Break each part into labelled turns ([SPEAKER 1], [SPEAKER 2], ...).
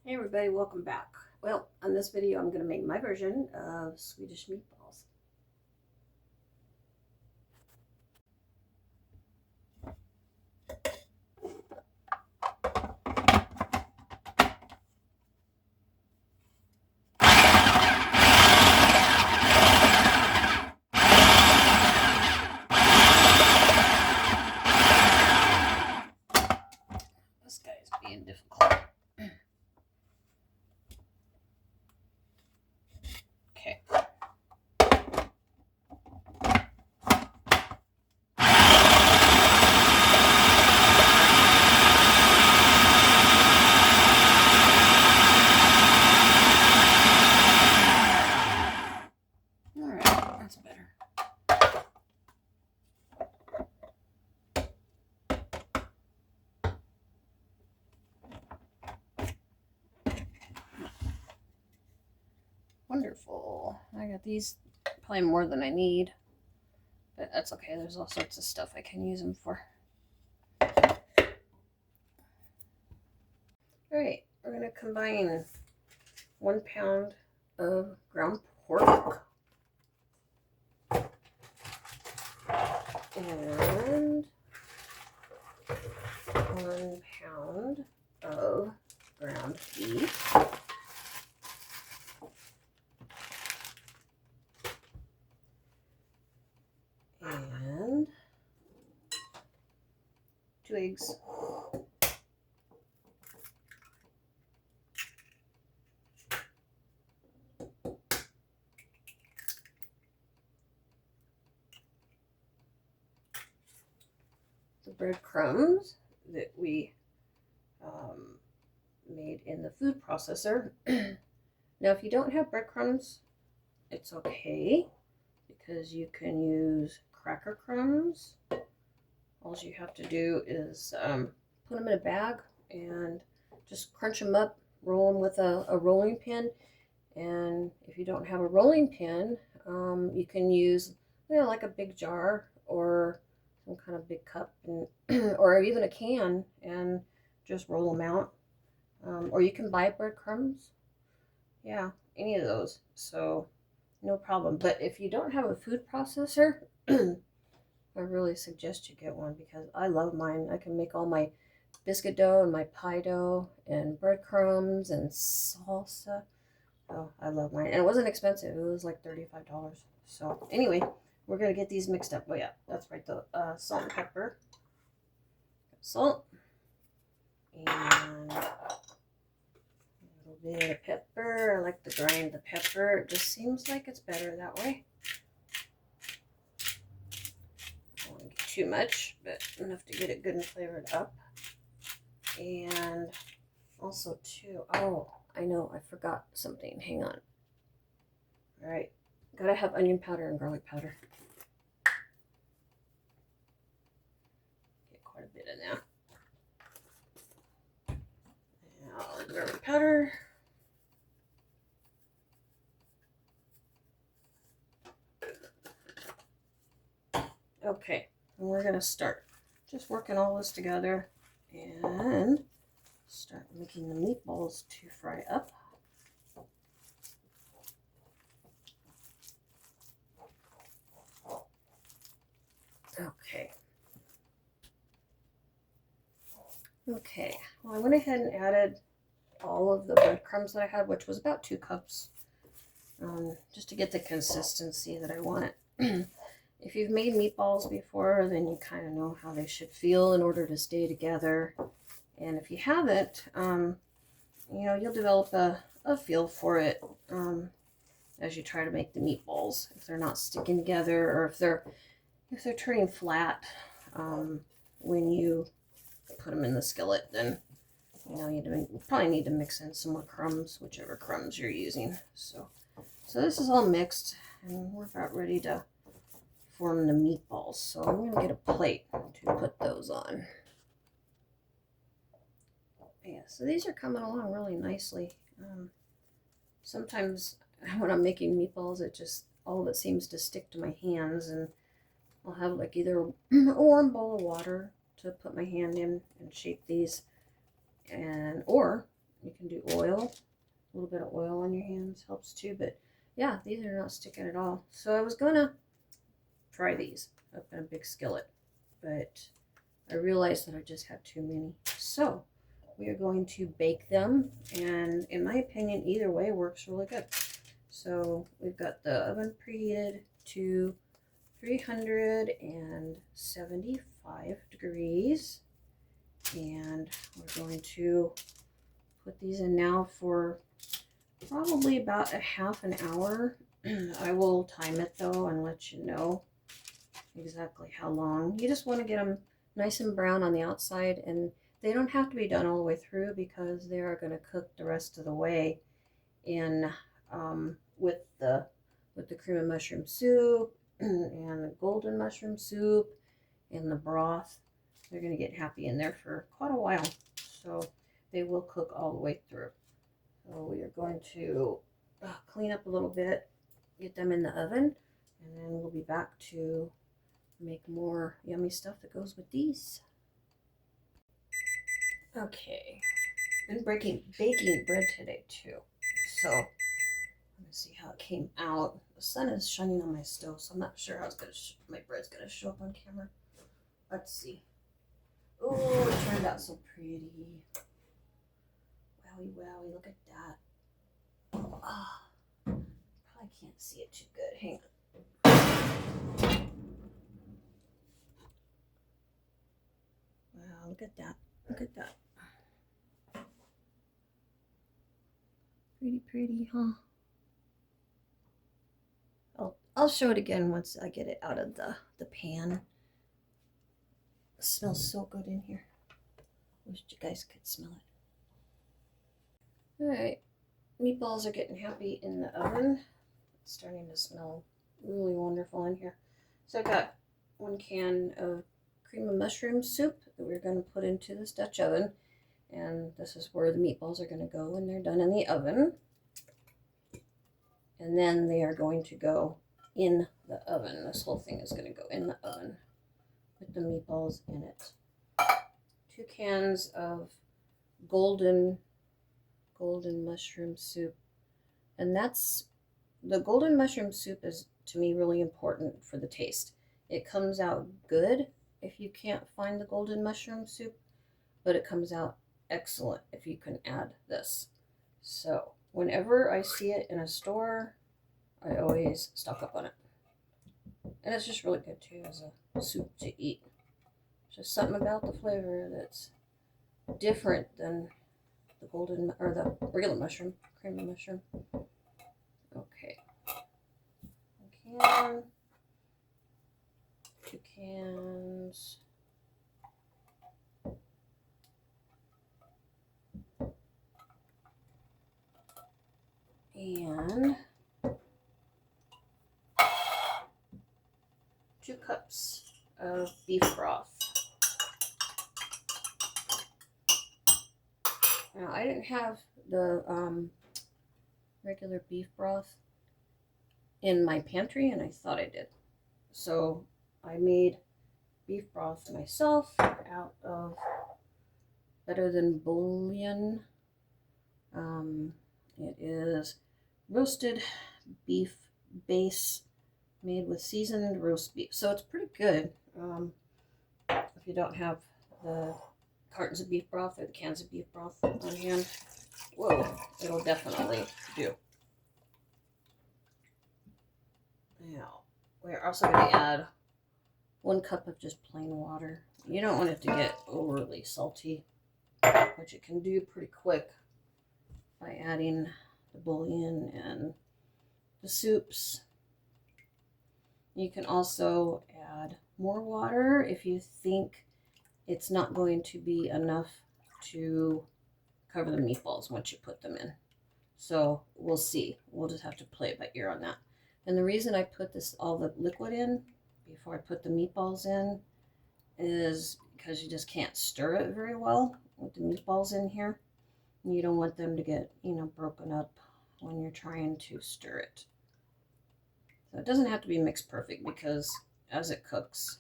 [SPEAKER 1] Hey everybody, welcome back. Well, on this video I'm going to make my version of Swedish meatballs. This guy's being difficult. Okay. Alright, that's better. Wonderful. I got these probably more than I need, but that's okay. There's all sorts of stuff I can use them for. Alright, we're going to combine 1 pound of ground pork and 1 pound of ground beef. And 2 eggs. The breadcrumbs that we made in the food processor. Now, if you don't have breadcrumbs, it's okay, because you can use cracker crumbs. All you have to do is put them in a bag and just crunch them up, roll them with a rolling pin. And if you don't have a rolling pin, you can use, like a big jar or some kind of big cup, and or even a can, and just roll them out. Or you can buy breadcrumbs. Yeah, any of those. So no problem. But if you don't have a food processor, I really suggest you get one, because I love mine. I can make all my biscuit dough and my pie dough and breadcrumbs and salsa. Oh, I love mine. And it wasn't expensive. It was like $35. So anyway, we're going to get these mixed up. Oh yeah, that's right. The salt and pepper. Salt. And a little bit of pepper. I like to grind the pepper. It just seems like it's better that way. I don't want to get too much, but enough to get it good and flavored up. And also too, oh, I know, I forgot something. Hang on. All right, gotta have onion powder and garlic powder. Get quite a bit in there. Now, garlic powder. Okay, and we're gonna start just working all this together and start making the meatballs to fry up. Okay, well, I went ahead and added all of the breadcrumbs that I had, which was about 2 cups, just to get the consistency that I want. If you've made meatballs before, then you kind of know how they should feel in order to stay together. And if you haven't, you'll develop a feel for it as you try to make the meatballs. If they're not sticking together, or if they're turning flat when you put them in the skillet, then you probably need to mix in some more crumbs, whichever crumbs you're using. So this is all mixed, and we're about ready to form the meatballs. So I'm going to get a plate to put those on. Yeah, so these are coming along really nicely. Sometimes when I'm making meatballs, all of it seems to stick to my hands, and I'll have like either a warm bowl of water to put my hand in and shape these, or You can do oil. A little bit of oil on your hands helps too, but yeah, these are not sticking at all. So I was gonna try these up in a big skillet, but I realized that I just had too many. So we are going to bake them, and in my opinion, either way works really good. So we've got the oven preheated to 375 degrees, and we're going to put these in now for probably about a half an hour. I will time it though and let you know exactly how long. You just want to get them nice and brown on the outside, and they don't have to be done all the way through because they are going to cook the rest of the way in with the cream of mushroom soup and the golden mushroom soup and the broth. They're going to get happy in there for quite a while, so they will cook all the way through. So we are going to clean up a little bit, get them in the oven, and then we'll be back to make more yummy stuff that goes with these. Okay, been baking bread today too. So let me see how it came out. The sun is shining on my stove, so I'm not sure how it's gonna my bread's gonna show up on camera. Let's see. Oh, it turned out so pretty. Wowie, wowie, look at that. Ah, probably can't see it too good. Hang on. Wow, look at that. Look at that. Pretty, pretty, huh? I'll show it again once I get it out of the pan. It smells so good in here. Wish you guys could smell it. Alright, meatballs are getting happy in the oven. It's starting to smell really wonderful in here. So I got 1 can of cream of mushroom soup that we're going to put into this Dutch oven. And this is where the meatballs are going to go when they're done in the oven. And then they are going to go in the oven. This whole thing is going to go in the oven with the meatballs in it. 2 cans of golden mushroom soup. And that's, the golden mushroom soup is to me really important for the taste. It comes out good if you can't find the golden mushroom soup, but it comes out excellent if you can add this. So whenever I see it in a store, I always stock up on it. And it's just really good too as a soup to eat. Just something about the flavor that's different than the golden or the regular mushroom, creamy mushroom. Okay. 1 can, 2 cans. And 2 cups of beef broth. Now, I didn't have the regular beef broth in my pantry, and I thought I did. So I made beef broth myself out of Better Than Bouillon. It is roasted beef base made with seasoned roast beef. So it's pretty good. If you don't have the cartons of beef broth or the cans of beef broth on hand, whoa, it'll definitely do. Now, we're also going to add 1 cup of just plain water. You don't want it to get overly salty, which it can do pretty quick by adding the bouillon and the soups. You can also add more water if you think it's not going to be enough to cover the meatballs once you put them in. So we'll see. We'll just have to play it by ear on that. And the reason I put all the liquid in before I put the meatballs in is because you just can't stir it very well with the meatballs in here. You don't want them to get, broken up when you're trying to stir it. So it doesn't have to be mixed perfect because as it cooks,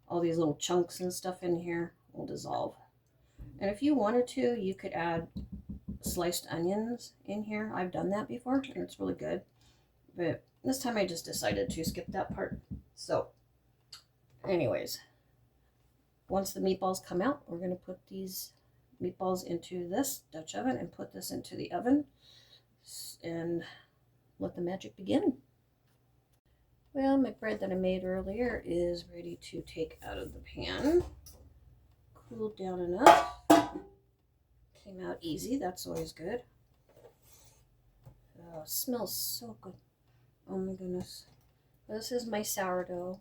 [SPEAKER 1] all these little chunks and stuff in here will dissolve. And if you wanted to, you could add sliced onions in here. I've done that before, and it's really good. But this time I just decided to skip that part. So, anyways, once the meatballs come out, we're going to put these meatballs into this Dutch oven and put this into the oven and let the magic begin. Well, my bread that I made earlier is ready to take out of the pan. Cooled down enough. Came out easy. That's always good. Oh, it smells so good. Oh my goodness. This is my sourdough.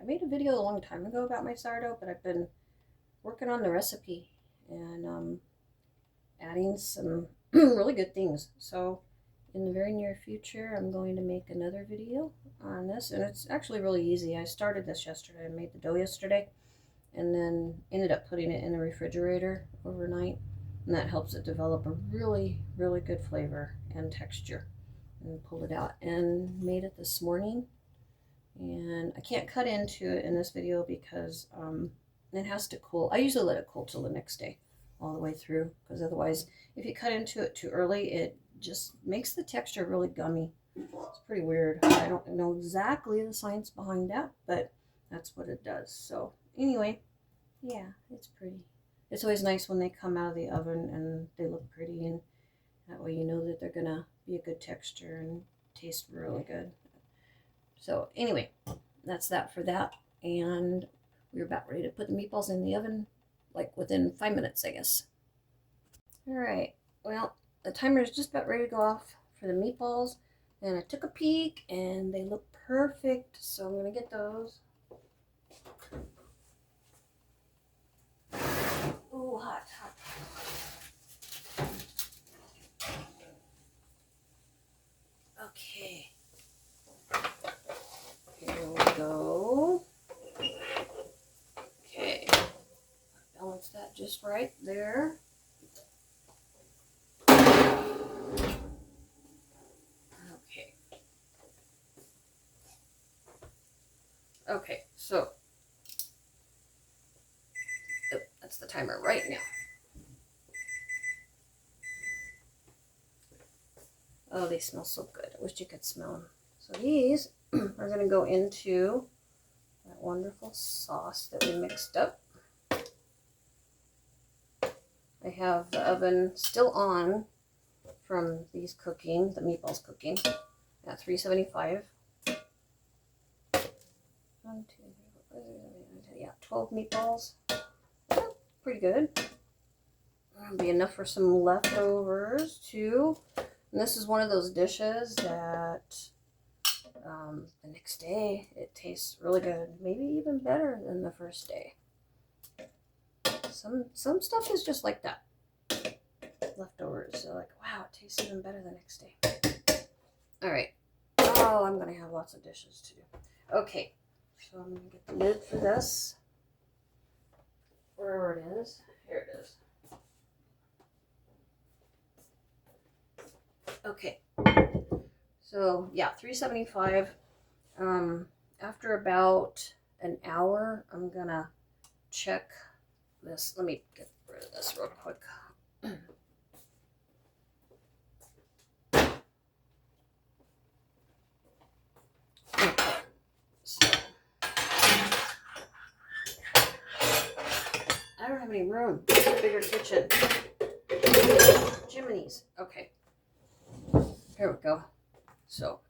[SPEAKER 1] I made a video a long time ago about my sourdough, but I've been working on the recipe and adding some really good things. So in the very near future, I'm going to make another video on this, and it's actually really easy. I started this yesterday. I made the dough yesterday and then ended up putting it in the refrigerator overnight, and that helps it develop a really, really good flavor and texture. And pulled it out and made it this morning. And I can't cut into it in this video because it has to cool. I usually let it cool till the next day all the way through, because otherwise if you cut into it too early, it just makes the texture really gummy. It's pretty weird. I don't know exactly the science behind that, but that's what it does. So anyway, yeah, it's pretty. It's always nice when they come out of the oven and they look pretty, and that way you know that they're gonna be a good texture and taste really good. So anyway, that's that for that. And we're about ready to put the meatballs in the oven, like within 5 minutes, I guess. All right, well, the timer is just about ready to go off for the meatballs. And I took a peek and they look perfect. So I'm gonna get those. Ooh, hot, hot. Okay. Here we go. Okay. Balance that just right there. Okay. Okay, so that's the timer right now. Oh, they smell so good. I wish you could smell them. So these are going to go into that wonderful sauce that we mixed up. I have the oven still on from these cooking, the meatballs cooking, at 375. 1, 2, 3, 4, 5, yeah, 12 meatballs. Pretty good. That'll be enough for some leftovers too. And this is one of those dishes that the next day it tastes really good, maybe even better than the first day. Some stuff is just like that. Leftovers, so like, wow, it tastes even better the next day. All right. Oh, I'm gonna have lots of dishes to do. Okay, so I'm gonna get the lid for this. Wherever it is. Here it is. Okay. So yeah, 375. After about an hour, I'm gonna check this. Let me get rid of this real quick. Okay. So I don't have any room. It's a bigger kitchen. Chimneys. Okay. Here we go. So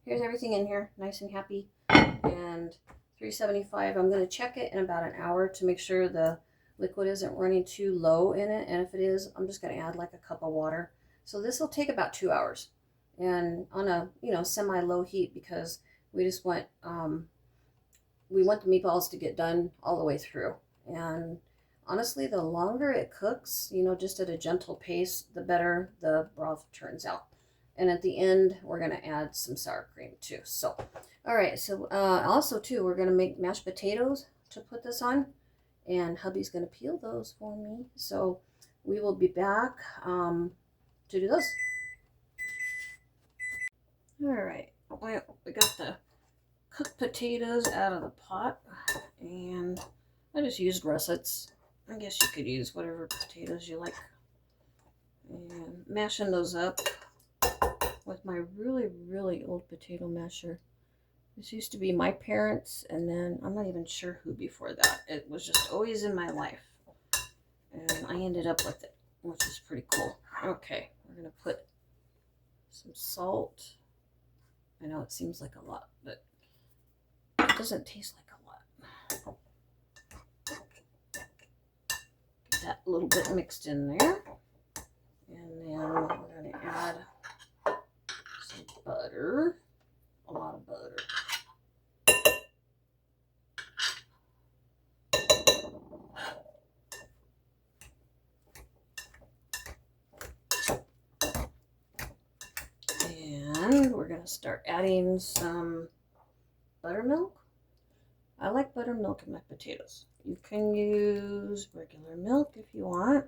[SPEAKER 1] here's everything in here, nice and happy. And 375. I'm going to check it in about an hour to make sure the liquid isn't running too low in it. And if it is, I'm just going to add like a cup of water. So this will take about 2 hours, and on a semi-low heat, because we just want we want the meatballs to get done all the way through. And honestly, the longer it cooks, just at a gentle pace, the better the broth turns out. And at the end, we're going to add some sour cream too. So, all right. So also too, we're going to make mashed potatoes to put this on. And hubby's going to peel those for me. So we will be back to do those. All right. We got the cooked potatoes out of the pot. And I just used russets. I guess you could use whatever potatoes you like. And mashing those up with my really, really old potato masher. This used to be my parents, and then I'm not even sure who before that. It was just always in my life. And I ended up with it, which is pretty cool. Okay, we're going to put some salt. I know it seems like a lot, but it doesn't taste like a lot. Get that a little bit mixed in there. And then we're going to add some butter. A lot of butter. And we're going to start adding some buttermilk. I like buttermilk in my potatoes. You can use regular milk if you want,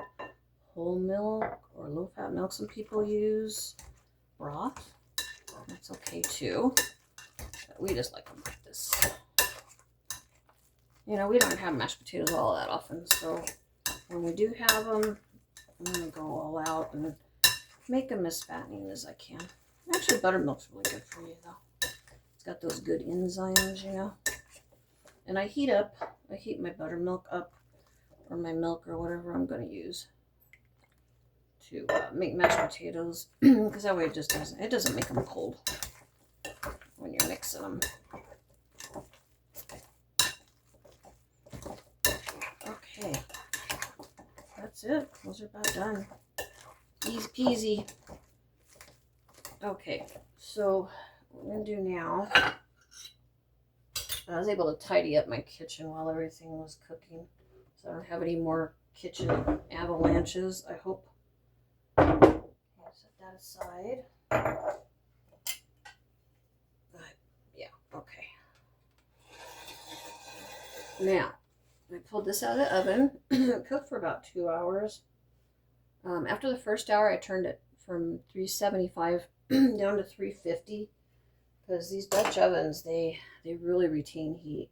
[SPEAKER 1] whole milk or low-fat milk. Some people use broth. That's okay too. But we just like them like this. You know, we don't have mashed potatoes all that often, so when we do have them, I'm going to go all out and make them as fattening as I can. Actually, buttermilk's really good for you, though. It's got those good enzymes, you know. And I heat my buttermilk up, or my milk, or whatever I'm going to use to make mashed potatoes, because that way it doesn't make them cold when you're mixing them. Okay, that's it. Those are about done. Easy peasy. Okay, so what I'm going to do now, I was able to tidy up my kitchen while everything was cooking, so I don't have any more kitchen avalanches, I hope. I'll set that aside. But, yeah, okay. Now, I pulled this out of the oven. It cooked for about 2 hours. After the first hour, I turned it from 375 down to 350, because these Dutch ovens, they really retain heat.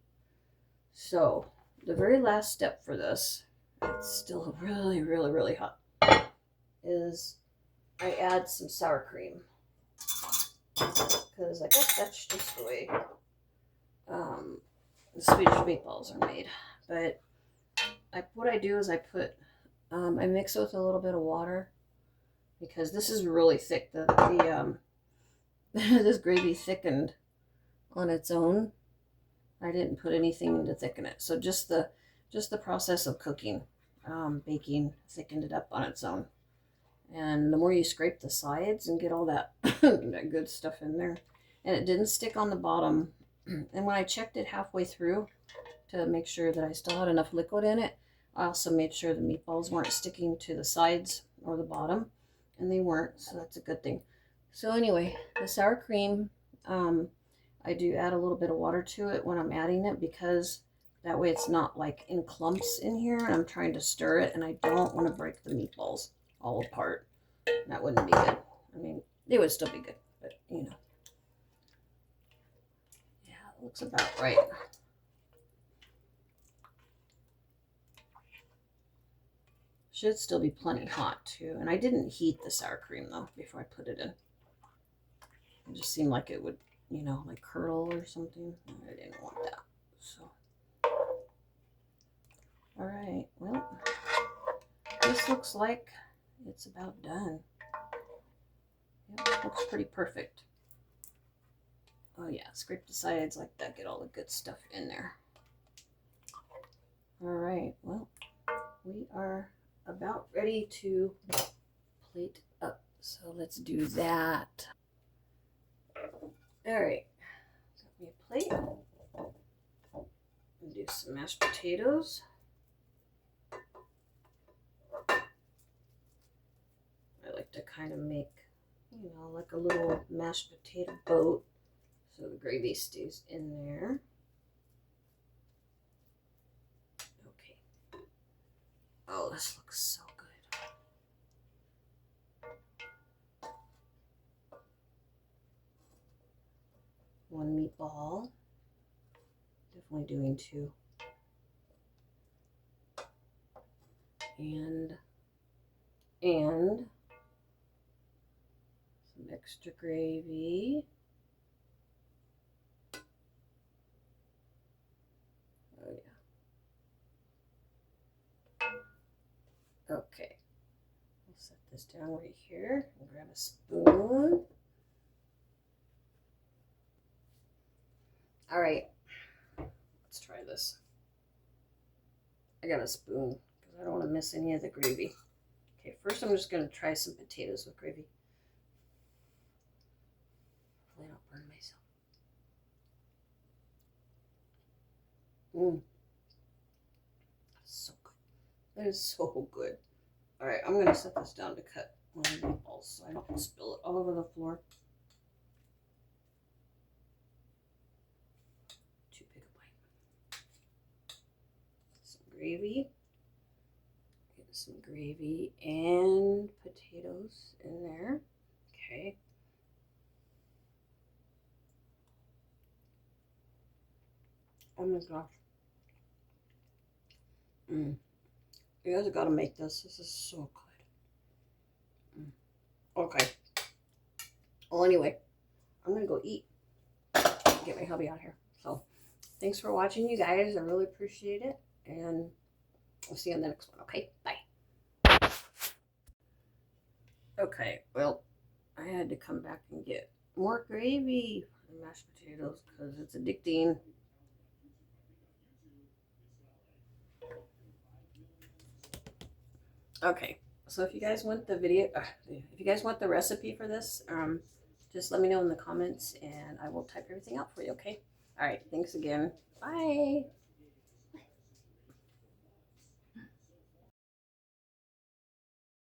[SPEAKER 1] So the very last step for this, it's still really, really, really hot, is I add some sour cream, because I guess that's just the way the Swedish meatballs are made. But what I do is I mix it with a little bit of water, because this is really thick. This gravy thickened on its own. I didn't put anything in to thicken it. So just the process of cooking, baking, thickened it up on its own. And the more you scrape the sides and get all that, that good stuff in there, and it didn't stick on the bottom. And when I checked it halfway through to make sure that I still had enough liquid in it, I also made sure the meatballs weren't sticking to the sides or the bottom, and they weren't, so that's a good thing. So anyway, the sour cream, I do add a little bit of water to it when I'm adding it, because that way it's not like in clumps in here, and I'm trying to stir it, and I don't want to break the meatballs all apart. That wouldn't be good. I mean, they would still be good, but you know. Yeah, it looks about right. Should still be plenty hot too. And I didn't heat the sour cream though before I put it in. It just seemed like it would, you know, like curdle or something. I didn't want that. So, all right. Well, this looks like it's about done. Yep, looks pretty perfect. Oh yeah, scrape the sides like that. Get all the good stuff in there. All right. Well, we are about ready to plate up. So let's do that. All right. Got me a plate. And do some mashed potatoes. I like to kind of make, you know, like a little mashed potato boat, so the gravy stays in there. Okay. Oh, this looks so good. One meatball. Definitely doing two. and some extra gravy. Oh yeah. Okay. I'll set this down right here and grab a spoon. All right. Let's try this. I got a spoon because I don't want to miss any of the gravy. Okay, first I'm just going to try some potatoes with gravy. Hopefully I don't burn myself. That's so good. That is so good. All right, I'm going to set this down to cut one of the meatballs so I don't spill it all over the floor. Too big a bite. Some gravy. Get some gravy and potatoes in there. Okay. Oh my gosh. You guys gotta make this. This is so good. Okay. Well, anyway, I'm gonna go eat. Get my hubby out here. So, thanks for watching, you guys. I really appreciate it. And we'll see you on the next one. Okay, bye. Okay, well, I had to come back and get more gravy for the mashed potatoes because it's addicting. Okay, so if you guys want the video, if you guys want the recipe for this, just let me know in the comments and I will type everything out for you, okay? All right, thanks again. Bye.